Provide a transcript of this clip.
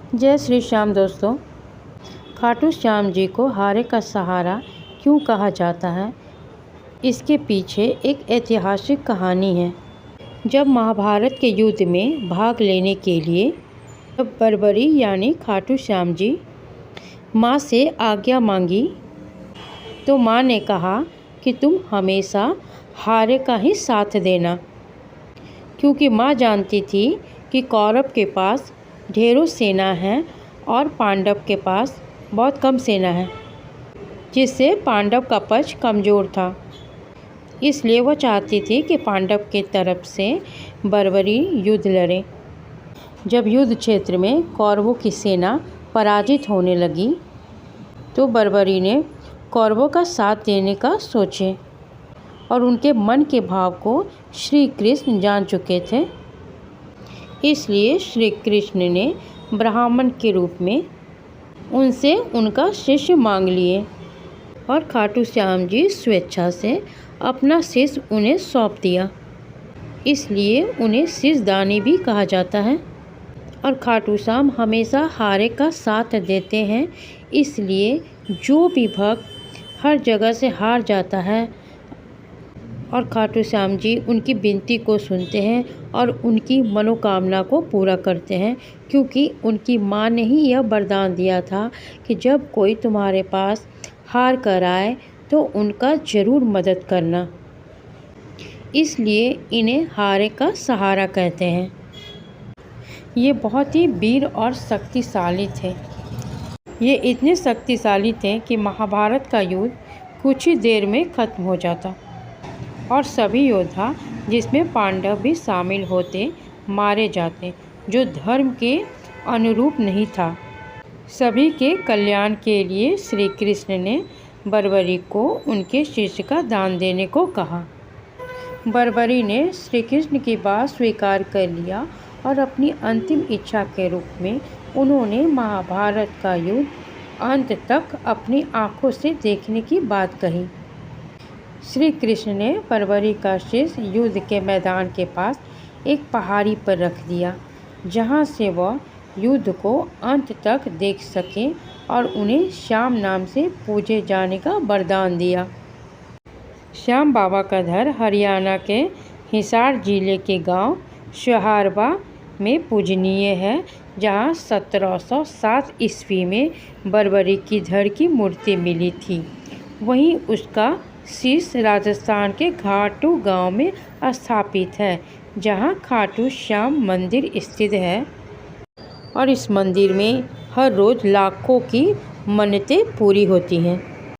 जय श्री श्याम दोस्तों। खाटू श्याम जी को हारे का सहारा क्यों कहा जाता है, इसके पीछे एक ऐतिहासिक कहानी है। जब महाभारत के युद्ध में भाग लेने के लिए जब बर्बरी यानी खाटू श्याम जी माँ से आज्ञा मांगी तो माँ ने कहा कि तुम हमेशा हारे का ही साथ देना, क्योंकि माँ जानती थी कि कौरव के पास ढेरों सेना है और पांडव के पास बहुत कम सेना है, जिससे पांडव का पक्ष कमज़ोर था। इसलिए वह चाहती थी कि पांडव के तरफ से बर्बरी युद्ध लड़े। जब युद्ध क्षेत्र में कौरवों की सेना पराजित होने लगी तो बर्बरी ने कौरवों का साथ देने का सोचे, और उनके मन के भाव को श्री कृष्ण जान चुके थे। इसलिए श्री कृष्ण ने ब्राह्मण के रूप में उनसे उनका शिष्य मांग लिए और खाटू श्याम जी स्वेच्छा से अपना शिष्य उन्हें सौंप दिया। इसलिए उन्हें शिष्यदानी भी कहा जाता है। और खाटू श्याम हमेशा हारे का साथ देते हैं, इसलिए जो भी भक्त हर जगह से हार जाता है और खाटू श्याम जी उनकी विनती को सुनते हैं और उनकी मनोकामना को पूरा करते हैं, क्योंकि उनकी माँ ने ही यह वरदान दिया था कि जब कोई तुम्हारे पास हार कर आए तो उनका ज़रूर मदद करना। इसलिए इन्हें हारे का सहारा कहते हैं। ये बहुत ही वीर और शक्तिशाली थे। ये इतने शक्तिशाली थे कि महाभारत का युद्ध कुछ ही देर में ख़त्म हो जाता और सभी योद्धा, जिसमें पांडव भी शामिल होते, मारे जाते, जो धर्म के अनुरूप नहीं था। सभी के कल्याण के लिए श्री कृष्ण ने बर्बरी को उनके शिष्य का दान देने को कहा। बर्बरी ने श्री कृष्ण की बात स्वीकार कर लिया और अपनी अंतिम इच्छा के रूप में उन्होंने महाभारत का युद्ध अंत तक अपनी आँखों से देखने की बात कही। श्री कृष्ण ने बर्बरी का शिष्य युद्ध के मैदान के पास एक पहाड़ी पर रख दिया, जहाँ से वह युद्ध को अंत तक देख सके, और उन्हें श्याम नाम से पूजे जाने का वरदान दिया। श्याम बाबा का घर हरियाणा के हिसार जिले के गांव सोहारबा में पूजनीय है, जहाँ 1707 ईस्वी में बर्बरी की धड़ की मूर्ति मिली थी। वहीं उसका शीश राजस्थान के घाटू गांव में स्थापित है, जहां खाटू श्याम मंदिर स्थित है, और इस मंदिर में हर रोज़ लाखों की मन्नतें पूरी होती हैं।